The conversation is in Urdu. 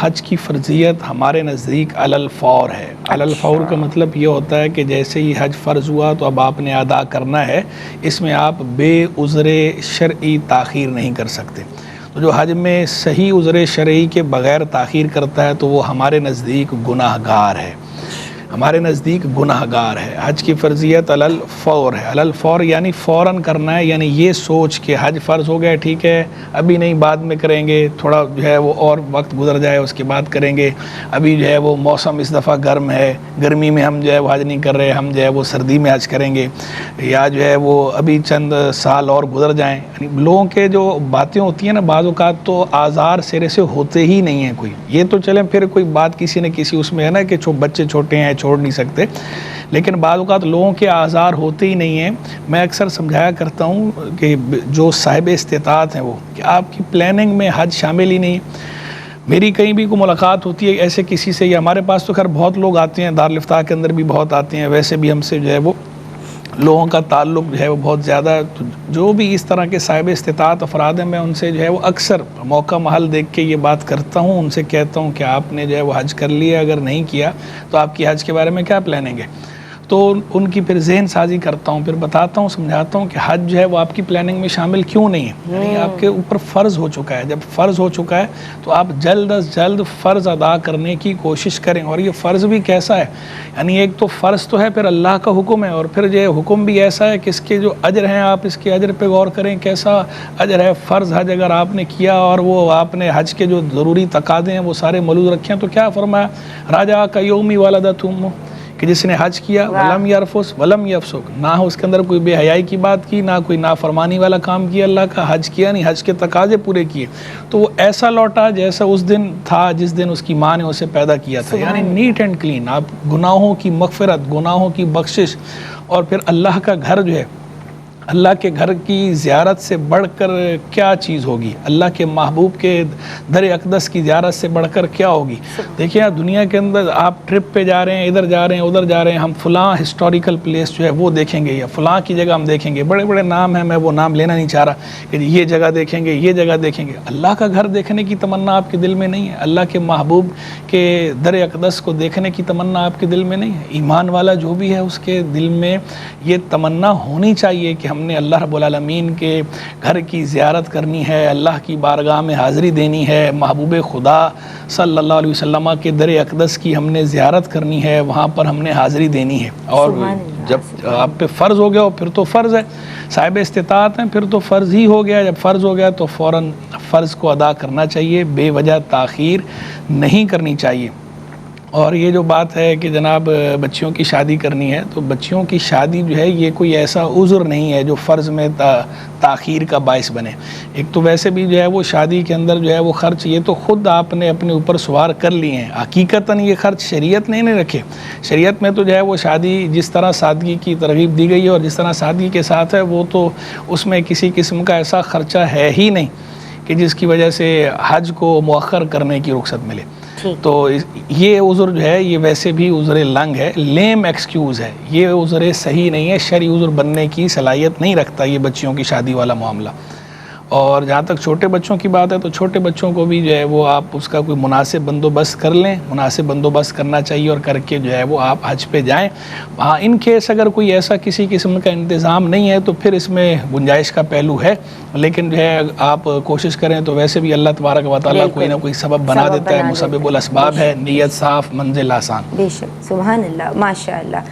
حج کی فرضیت ہمارے نزدیک علی الفور ہے۔ علی الفور کا مطلب یہ ہوتا ہے کہ جیسے ہی حج فرض ہوا تو اب آپ نے ادا کرنا ہے، اس میں آپ بے عذر شرعی تاخیر نہیں کر سکتے۔ تو جو حج میں صحیح عذر شرعی کے بغیر تاخیر کرتا ہے تو وہ ہمارے نزدیک گناہ گار ہے، ہمارے نزدیک گناہ گار ہے۔ حج کی فرضیت علی الفور ہے۔ علی الفور یعنی فوراً کرنا ہے، یعنی یہ سوچ کے حج فرض ہو گیا، ٹھیک ہے ابھی نہیں بعد میں کریں گے، تھوڑا جو ہے وہ اور وقت گزر جائے اس کے بعد کریں گے، ابھی جو ہے وہ موسم اس دفعہ گرم ہے، گرمی میں ہم جو ہے وہ حج نہیں کر رہے، ہم جو ہے وہ سردی میں حج کریں گے، یا جو ہے وہ ابھی چند سال اور گزر جائیں۔ یعنی لوگوں کے جو باتیں ہوتی ہیں نا، بعض اوقات تو آزار سرے سے ہوتے ہی نہیں ہیں کوئی، یہ تو چلیں پھر کوئی بات کسی نہ کسی اس میں ہے نا کہ بچے چھوٹے ہیں چھوڑ نہیں سکتے، لیکن بعض اوقات لوگوں کے آزار ہوتے ہی نہیں ہیں۔ میں اکثر سمجھایا کرتا ہوں کہ جو صاحب استطاعت ہیں وہ کہ آپ کی پلاننگ میں حج شامل ہی نہیں ہے۔ میری کہیں بھی کوئی ملاقات ہوتی ہے ایسے کسی سے، یا ہمارے پاس تو خیر بہت لوگ آتے ہیں، دارالفتاح کے اندر بھی بہت آتے ہیں، ویسے بھی ہم سے جو ہے وہ لوگوں کا تعلق جو ہے وہ بہت زیادہ ہے، تو جو بھی اس طرح کے صاحب استطاعت افراد ہیں میں ان سے جو ہے وہ اکثر موقع محل دیکھ کے یہ بات کرتا ہوں، ان سے کہتا ہوں کہ آپ نے جو ہے وہ حج کر لیا، اگر نہیں کیا تو آپ کی حج کے بارے میں کیا پلاننگ ہے، تو ان کی پھر ذہن سازی کرتا ہوں، پھر بتاتا ہوں، سمجھاتا ہوں کہ حج جو ہے وہ آپ کی پلاننگ میں شامل کیوں نہیں ہے، یعنی آپ کے اوپر فرض ہو چکا ہے، جب فرض ہو چکا ہے تو آپ جلد از جلد فرض ادا کرنے کی کوشش کریں۔ اور یہ فرض بھی کیسا ہے، یعنی ایک تو فرض تو ہے، پھر اللہ کا حکم ہے، اور پھر یہ حکم بھی ایسا ہے کہ اس کے جو اجر ہیں آپ اس کے اجر پہ غور کریں، کیسا اجر ہے۔ فرض حج اگر آپ نے کیا اور وہ آپ نے حج کے جو ضروری تقاضے ہیں وہ سارے ملوز رکھے ہیں تو کیا فرمایا، راجا کا یومی والدت امہ، کہ جس نے حج کیا ولم یرفث ولم یفسق، نہ اس کے اندر کوئی بے حیائی کی بات کی، نہ کوئی نافرمانی والا کام کیا، اللہ کا حج کیا نہیں، حج کے تقاضے پورے کیے، تو وہ ایسا لوٹا جیسا اس دن تھا جس دن اس کی ماں نے اسے پیدا کیا تھا، یعنی نیٹ اینڈ کلین۔ آپ گناہوں کی مغفرت، گناہوں کی بخشش، اور پھر اللہ کا گھر جو ہے، اللہ کے گھر کی زیارت سے بڑھ کر کیا چیز ہوگی، اللہ کے محبوب کے در اقدس کی زیارت سے بڑھ کر کیا ہوگی۔ دیکھیں دنیا کے اندر آپ ٹرپ پہ جا رہے ہیں، ادھر جا رہے ہیں ادھر جا رہے ہیں، ہم فلاں ہسٹوریکل پلیس جو ہے وہ دیکھیں گے، یا فلاں کی جگہ ہم دیکھیں گے، بڑے بڑے نام ہیں، میں وہ نام لینا نہیں چاہ رہا کہ یہ جگہ دیکھیں گے یہ جگہ دیکھیں گے، اللہ کا گھر دیکھنے کی تمنا آپ کے دل میں نہیں ہے، اللہ کے محبوب کے در اقدس کو دیکھنے کی تمنا آپ کے دل میں نہیں ہے۔ ایمان والا جو بھی ہے اس کے دل میں یہ تمنا ہونی چاہیے کہ ہم نے اللہ رب العالمین کے گھر کی زیارت کرنی ہے، اللہ کی بارگاہ میں حاضری دینی ہے، محبوب خدا صلی اللہ علیہ وسلم کے در اقدس کی ہم نے زیارت کرنی ہے، وہاں پر ہم نے حاضری دینی ہے۔ اور جب آپ پہ فرض ہو گیا پھر تو فرض ہے، صاحب استطاعت ہیں پھر تو فرض ہی ہو گیا، جب فرض ہو گیا تو فوراً فرض کو ادا کرنا چاہیے، بے وجہ تاخیر نہیں کرنی چاہیے۔ اور یہ جو بات ہے کہ جناب بچیوں کی شادی کرنی ہے، تو بچیوں کی شادی جو ہے یہ کوئی ایسا عذر نہیں ہے جو فرض میں تاخیر کا باعث بنے۔ ایک تو ویسے بھی جو ہے وہ شادی کے اندر جو ہے وہ خرچ یہ تو خود آپ نے اپنے اوپر سوار کر لیے ہیں، حقیقتاً یہ خرچ شریعت نے نہیں رکھے۔ شریعت میں تو جو ہے وہ شادی جس طرح سادگی کی ترغیب دی گئی ہے اور جس طرح سادگی کے ساتھ ہے، وہ تو اس میں کسی قسم کا ایسا خرچہ ہے ہی نہیں کہ جس کی وجہ سے حج کو مؤخر کرنے کی رخصت ملے۔ تو یہ عذر جو ہے یہ ویسے بھی عذر لنگ ہے، لیم ایکسکیوز ہے، یہ عذر صحیح نہیں ہے، شرعی عذر بننے کی صلاحیت نہیں رکھتا یہ بچیوں کی شادی والا معاملہ۔ اور جہاں تک چھوٹے بچوں کی بات ہے تو چھوٹے بچوں کو بھی جو ہے وہ آپ اس کا کوئی مناسب بندوبست کر لیں، مناسب بندوبست کرنا چاہیے اور کر کے جو ہے وہ آپ حج پہ جائیں۔ ہاں ان کیس اگر کوئی ایسا کسی قسم کا انتظام نہیں ہے تو پھر اس میں گنجائش کا پہلو ہے، لیکن جو ہے آپ کوشش کریں تو ویسے بھی اللہ تبارک و تعالیٰ کوئی نہ کوئی سبب بنا دیتا ہے، مسبب الاسباب ہے، نیت صاف منزل آسان۔ بے شک، سبحان اللہ، ماشاء اللہ۔